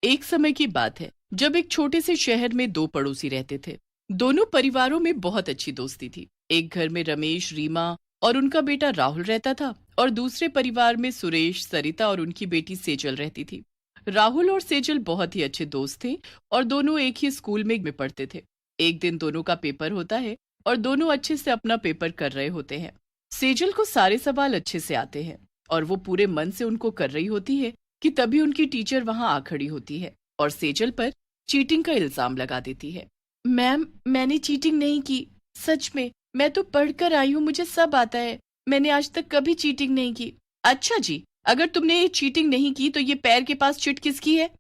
एक समय की बात है जब एक छोटे से शहर में दो पड़ोसी रहते थे। दोनों परिवारों में बहुत अच्छी दोस्ती थी। एक घर में रमेश, रीमा और उनका बेटा राहुल रहता था और दूसरे परिवार में सुरेश, सरिता और उनकी बेटी सेजल रहती थी। राहुल और सेजल बहुत ही अच्छे दोस्त थे और दोनों एक ही स्कूल में पढ़ते थे। एक दिन दोनों का पेपर होता है और दोनों अच्छे से अपना पेपर कर रहे होते हैं। सेजल को सारे सवाल अच्छे से आते हैं और वो पूरे मन से उनको कर रही होती है कि तभी उनकी टीचर वहां आ खड़ी होती है और सेजल पर चीटिंग का इल्जाम लगा देती है। मैम, मैंने चीटिंग नहीं की। सच में, मैं तो पढ़कर आई हूँ, मुझे सब आता है। मैंने आज तक कभी चीटिंग नहीं की। अच्छा जी, अगर तुमने ये चीटिंग नहीं की तो ये पैर के पास चिट किसकी है?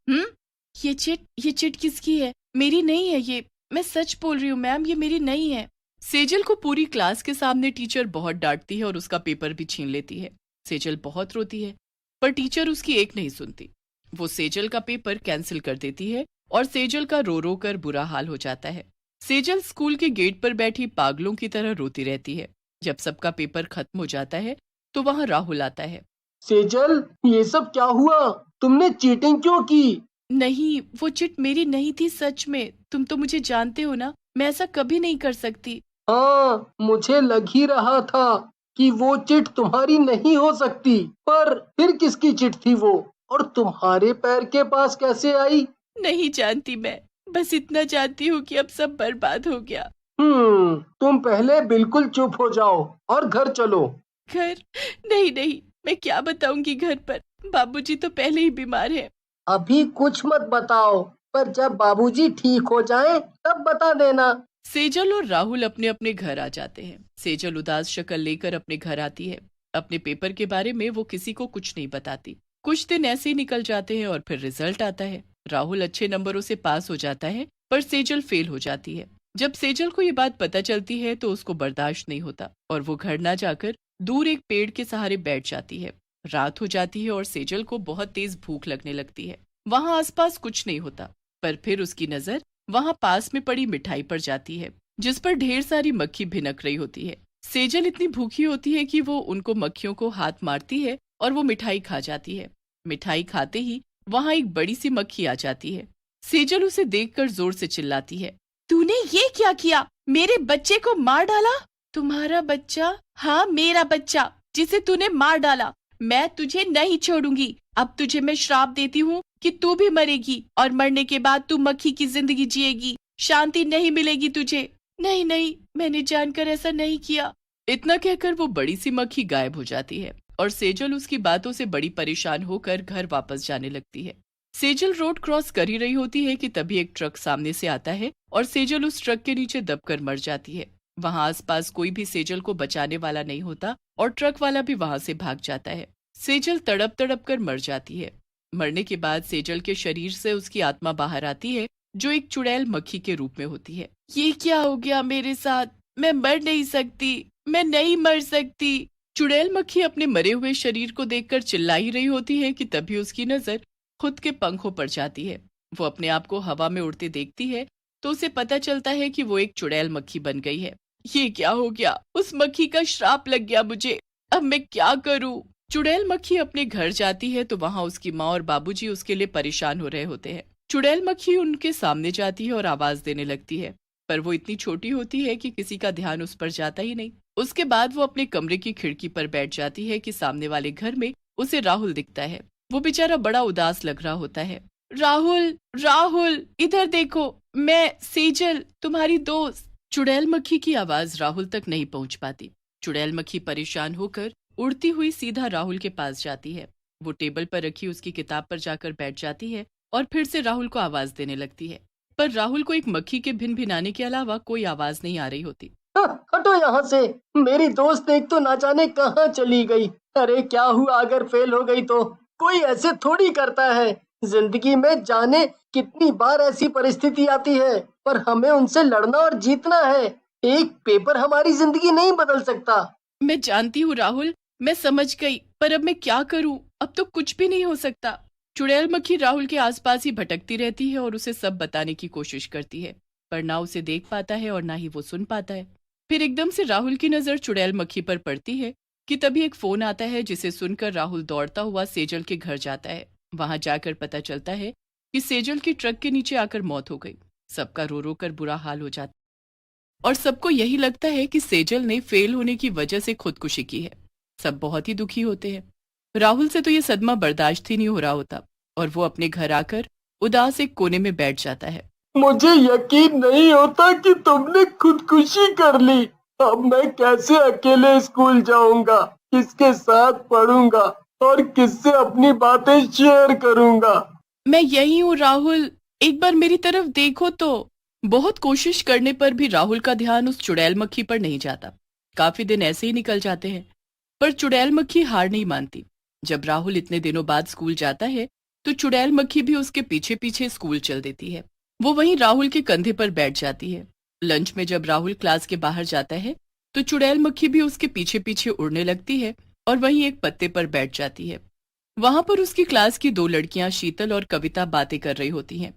ये चिट किसकी है? मेरी नहीं है ये। मैं सच बोल रही हूँ मैम, ये मेरी नहीं है। सेजल को पूरी क्लास के सामने टीचर बहुत डांटती है और उसका पेपर भी छीन लेती है। सेजल बहुत रोती है पर टीचर उसकी एक नहीं सुनती। वो सेजल का पेपर कैंसिल कर देती है और सेजल का रो रो कर बुरा हाल हो जाता है। सेजल स्कूल के गेट पर बैठी पागलों की तरह रोती रहती है। जब सबका पेपर खत्म हो जाता है तो वहां राहुल आता है। सेजल, ये सब क्या हुआ? तुमने चीटिंग क्यों की? नहीं, वो चिट मेरी नहीं थी। सच में, तुम तो मुझे जानते हो ना, मैं ऐसा कभी नहीं कर सकती। हाँ, मुझे लग ही रहा था कि वो चिट तुम्हारी नहीं हो सकती। पर फिर किसकी चिट थी वो? और तुम्हारे पैर के पास कैसे आई? नहीं जानती मैं, बस इतना जानती हूँ कि अब सब बर्बाद हो गया। तुम पहले बिल्कुल चुप हो जाओ और घर चलो। घर? नहीं नहीं, मैं क्या बताऊंगी घर पर। बाबूजी तो पहले ही बीमार है। अभी कुछ मत बताओ, पर जब बाबूजी ठीक हो जाएं, तब बता देना। सेजल और राहुल अपने अपने घर आ जाते हैं। सेजल उदास शक्ल लेकर अपने घर आती है। अपने पेपर के बारे में वो किसी को कुछ नहीं बताती। कुछ दिन ऐसे ही निकल जाते हैं और फिर रिजल्ट आता है। राहुल अच्छे नंबरों से पास हो जाता है पर सेजल फेल हो जाती है। जब सेजल को ये बात पता चलती है तो उसको बर्दाश्त नहीं होता और वो घर ना जाकर दूर एक पेड़ के सहारे बैठ जाती है। रात हो जाती है और सेजल को बहुत तेज भूख लगने लगती है। वहां आसपास कुछ नहीं होता पर फिर उसकी नजर वहां पास में पड़ी मिठाई पर जाती है जिस पर ढेर सारी मक्खी भिनक रही होती है। सेजल इतनी भूखी होती है कि वो उनको मक्खियों को हाथ मारती है और वो मिठाई खा जाती है। मिठाई खाते ही वहां एक बड़ी सी मक्खी आ जाती है। सेजल उसे देखकर जोर से चिल्लाती है, तूने ये क्या किया? मेरे बच्चे को मार डाला? तुम्हारा बच्चा? हाँ, मेरा बच्चा, जिसे तूने मार डाला। मैं तुझे नहीं छोड़ूंगी। अब तुझे मैं श्राप देती हूँ कि तू भी मरेगी और मरने के बाद तू मक्खी की जिंदगी जिएगी। शांति नहीं मिलेगी तुझे। नहीं नहीं, मैंने जानकर ऐसा नहीं किया। इतना कहकर वो बड़ी सी मक्खी गायब हो जाती है और सेजल उसकी बातों से बड़ी परेशान होकर घर वापस जाने लगती है। सेजल रोड क्रॉस कर ही रही होती है कि तभी एक ट्रक सामने से आता है और सेजल उस ट्रक के नीचे दबकर मर जाती है। वहां आसपास कोई भी सेजल को बचाने वाला नहीं होता और ट्रक वाला भी वहां से भाग जाता है। सेजल तड़प तड़प कर मर जाती है। मरने के बाद सेजल के शरीर से उसकी आत्मा बाहर आती है जो एक चुड़ैल मक्खी के रूप में होती है। ये क्या हो गया मेरे साथ? मैं मर नहीं सकती, मैं नहीं मर सकती। चुड़ैल मक्खी अपने मरे हुए शरीर को देखकर चिल्ला ही रही होती है कि तभी उसकी नजर खुद के पंखों पर जाती है। वो अपने आप को हवा में उड़ते देखती है तो उसे पता चलता है कि वो एक चुड़ैल मक्खी बन गई है। ये क्या हो गया? उस मक्खी का श्राप लग गया मुझे। अब मैं क्या करूं? चुड़ैल मक्खी अपने घर जाती है तो वहां उसकी माँ और बाबूजी उसके लिए परेशान हो रहे होते हैं। चुड़ैल मक्खी उनके सामने जाती है और आवाज देने लगती है पर वो इतनी छोटी होती है कि किसी का ध्यान उस पर जाता ही नहीं। उसके बाद वो अपने कमरे की खिड़की पर बैठ जाती है कि सामने वाले घर में उसे राहुल दिखता है। वो बेचारा बड़ा उदास लग रहा होता है। राहुल, राहुल, इधर देखो, मैं सेजल, तुम्हारी दोस्त। चुड़ैल मक्खी की आवाज राहुल तक नहीं पहुंच पाती। चुड़ैल मक्खी परेशान होकर उड़ती हुई सीधा राहुल के पास जाती है। वो टेबल पर रखी उसकी किताब पर जाकर बैठ जाती है और फिर से राहुल को आवाज देने लगती है पर राहुल को एक मक्खी के भिनभिनाने के अलावा कोई आवाज नहीं आ रही होती। हटो यहाँ से। मेरी दोस्त एक तो ना जाने कहाँ चली गई। अरे क्या हुआ अगर फेल हो गई तो? कोई ऐसे थोड़ी करता है। जिंदगी में जाने कितनी बार ऐसी परिस्थिति आती है, पर हमें उनसे लड़ना और जीतना है। एक पेपर हमारी जिंदगी नहीं बदल सकता। मैं जानती हूँ राहुल, मैं समझ गई, पर अब मैं क्या करूँ? अब तो कुछ भी नहीं हो सकता। चुड़ैल मक्खी राहुल के आसपास ही भटकती रहती है और उसे सब बताने की कोशिश करती है पर ना उसे देख पाता है और ना ही वो सुन पाता है। फिर एकदम से राहुल की नजर चुड़ैल मक्खी पर पड़ती है कि तभी एक फोन आता है जिसे सुनकर राहुल दौड़ता हुआ सेजल के घर जाता है। वहां जाकर पता चलता है कि सेजल की ट्रक के नीचे आकर मौत हो गई। सबका रो रो कर बुरा हाल हो जाता और सबको यही लगता है कि सेजल ने फेल होने की वजह से खुदकुशी की है। सब बहुत ही दुखी होते हैं। राहुल से तो ये सदमा बर्दाश्त ही नहीं हो रहा होता और वो अपने घर आकर उदास एक कोने में बैठ जाता है। मुझे यकीन नहीं होता कि तुमने खुदकुशी कर ली। अब मैं कैसे अकेले स्कूल जाऊंगा, किसके साथ पढ़ूंगा और किससे अपनी बातें शेयर करूंगा। मैं यही हूँ राहुल, एक बार मेरी तरफ देखो तो। बहुत कोशिश करने पर भी राहुल का ध्यान उस चुड़ैल मक्खी पर नहीं जाता। काफी दिन ऐसे ही निकल जाते हैं, पर चुड़ैल मक्खी हार नहीं मानती। जब राहुल इतने दिनों बाद स्कूल जाता है तो चुड़ैल मक्खी भी उसके पीछे पीछे स्कूल चल देती है। वो वहीं राहुल के कंधे पर बैठ जाती है। लंच में जब राहुल क्लास के बाहर जाता है तो चुड़ैल मक्खी भी उसके पीछे पीछे उड़ने लगती है और वहीं एक पत्ते पर बैठ जाती है। वहां पर उसकी क्लास की दो लड़कियां शीतल और कविता बातें कर रही होती हैं।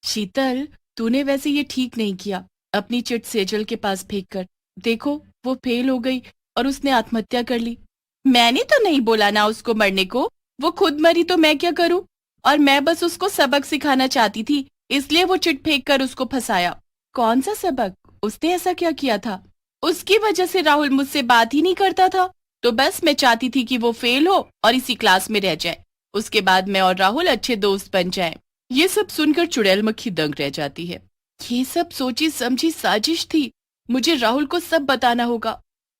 शीतल, तूने वैसे ये ठीक नहीं किया, अपनी चिट सेजल के पास फेंक कर। देखो, वो फेल हो गई और उसने आत्महत्या कर ली। मैंने तो नहीं बोला ना उसको मरने को, वो खुद मरी तो मैं क्या करूं? और मैं बस उसको सबक सिखाना चाहती थी, इसलिए वो चिट फेंक कर उसको फंसाया। कौन सा सबक? उसने ऐसा क्या किया था? उसकी वजह से राहुल मुझसे बात ही नहीं करता था, तो बस मैं चाहती थी कि वो फेल हो और इसी क्लास में रह जाए। उसके बाद मैं और राहुल अच्छे दोस्त बन जाएं। ये सब सुनकर चुड़ैल मक्खी दंग रह जाती है। ये सब सोची समझी साजिश थी। मुझे राहुल को सब बताना होगा,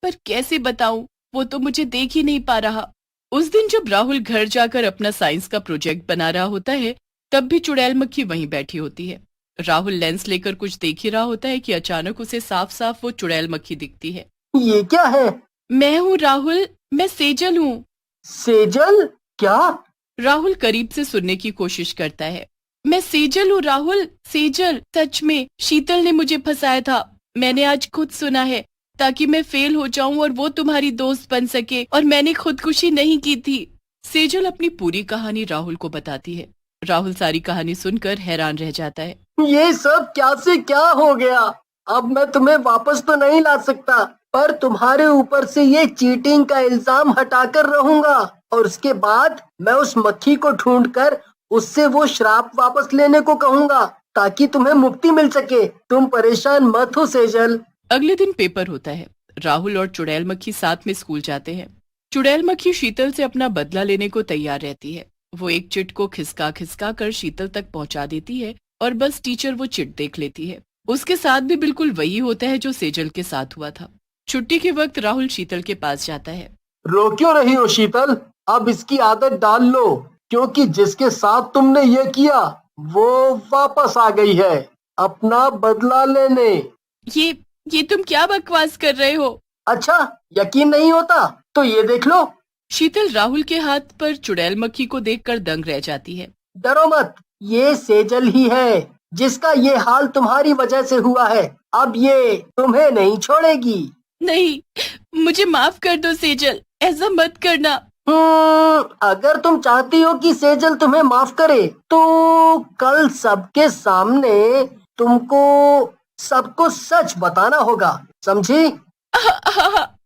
पर कैसे बताऊं? वो तो मुझे देख ही नहीं पा रहा। उस दिन जब राहुल घर जाकर अपना साइंस का प्रोजेक्ट बना रहा होता है, तब भी चुड़ैल मक्खी वहीं बैठी होती है। राहुल लेंस लेकर कुछ देख ही रहा होता है कि अचानक उसे साफ साफ वो चुड़ैल मक्खी दिखती है। ये क्या है? मैं हूँ राहुल, मैं सेजल हूँ। सेजल? क्या? राहुल करीब से सुनने की कोशिश करता है। मैं सेजल हूँ राहुल, सेजल। सच में शीतल ने मुझे फंसाया था। मैंने आज खुद सुना है, ताकि मैं फेल हो जाऊं और वो तुम्हारी दोस्त बन सके, और मैंने खुदकुशी नहीं की थी। सेजल अपनी पूरी कहानी राहुल को बताती है। राहुल सारी कहानी सुनकर हैरान रह जाता है। ये सब क्या से क्या हो गया? अब मैं तुम्हें वापस तो नहीं ला सकता, पर तुम्हारे ऊपर से ये चीटिंग का इल्जाम हटाकर रहूंगा, और उसके बाद मैं उस मक्खी को ढूंढकर उससे वो श्राप वापस लेने को कहूंगा, ताकि तुम्हें मुक्ति मिल सके। तुम परेशान मत हो सेजल। अगले दिन पेपर होता है। राहुल और चुड़ैल मक्खी साथ में स्कूल जाते हैं। चुड़ैल मक्खी शीतल से अपना बदला लेने को तैयार रहती है। वो एक चिट को खिसका खिसका कर शीतल तक पहुंचा देती है और बस टीचर वो चिट देख लेती है। उसके साथ भी बिल्कुल वही होता है जो सेजल के साथ हुआ था। छुट्टी के वक्त राहुल शीतल के पास जाता है। रो क्यों रही हो शीतल? अब इसकी आदत डाल लो, क्योंकि जिसके साथ तुमने ये किया वो वापस आ गई है अपना बदला लेने। ये तुम क्या बकवास कर रहे हो? अच्छा, यकीन नहीं होता तो ये देख लो। शीतल राहुल के हाथ पर चुड़ैल मक्खी को देखकर दंग रह जाती है। डरो मत, ये सेजल ही है जिसका ये हाल तुम्हारी वजह से हुआ है। अब ये तुम्हें नहीं छोड़ेगी। नहीं, मुझे माफ कर दो सेजल, ऐसा मत करना। अगर तुम चाहती हो कि सेजल तुम्हें माफ करे, तो कल सबके सामने तुमको सबको सच बताना होगा, समझी?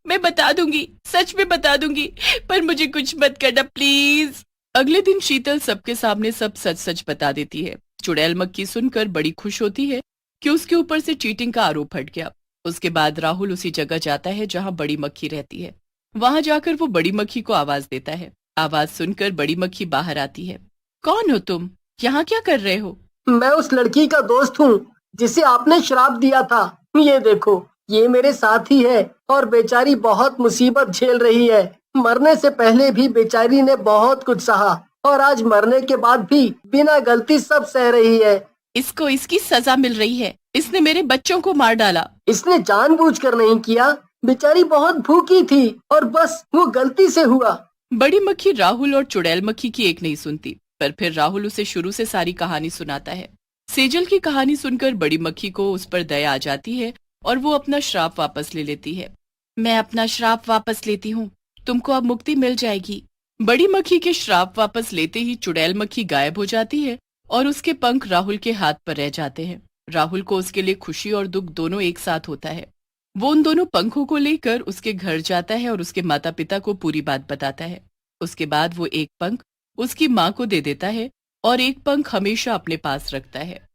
मैं बता दूंगी, सच में बता दूंगी, पर मुझे कुछ मत करना प्लीज। अगले दिन शीतल सबके सामने सब सच सच बता देती है। चुड़ैल मक्खी सुनकर बड़ी खुश होती है कि उसके ऊपर से चीटिंग का आरोप हट गया। उसके बाद राहुल उसी जगह जाता है जहाँ बड़ी मक्खी रहती है। वहां जाकर वो बड़ी मक्खी को आवाज देता है। आवाज सुनकर बड़ी मक्खी बाहर आती है। कौन हो तुम? यहाँ क्या कर रहे हो? मैं उस लड़की का दोस्त हूँ जिसे आपने श्राप दिया था। ये देखो, ये मेरे साथ ही है और बेचारी बहुत मुसीबत झेल रही है। मरने से पहले भी बेचारी ने बहुत कुछ सहा, और आज मरने के बाद भी बिना गलती सब सह रही है। इसको इसकी सजा मिल रही है। इसने मेरे बच्चों को मार डाला। इसने जानबूझकर नहीं किया, बेचारी बहुत भूखी थी और बस वो गलती से हुआ। बड़ी मक्खी राहुल और चुड़ैल मक्खी की एक नहीं सुनती, पर फिर राहुल उसे शुरू से सारी कहानी सुनाता है। सेजल की कहानी सुनकर बड़ी मक्खी को उस पर दया आ जाती है और वो अपना श्राप वापस ले लेती है। मैं अपना श्राप वापस लेती हूँ, तुमको अब मुक्ति मिल जाएगी। बड़ी मक्खी के श्राप वापस लेते ही चुड़ैल मक्खी गायब हो जाती है और उसके पंख राहुल के हाथ पर रह जाते हैं। राहुल को उसके लिए खुशी और दुख दोनों एक साथ होता है। वो उन दोनों पंखों को लेकर उसके घर जाता है और उसके माता पिता को पूरी बात बताता है। उसके बाद वो एक पंख उसकी माँ को दे देता है और एक पंख हमेशा अपने पास रखता है।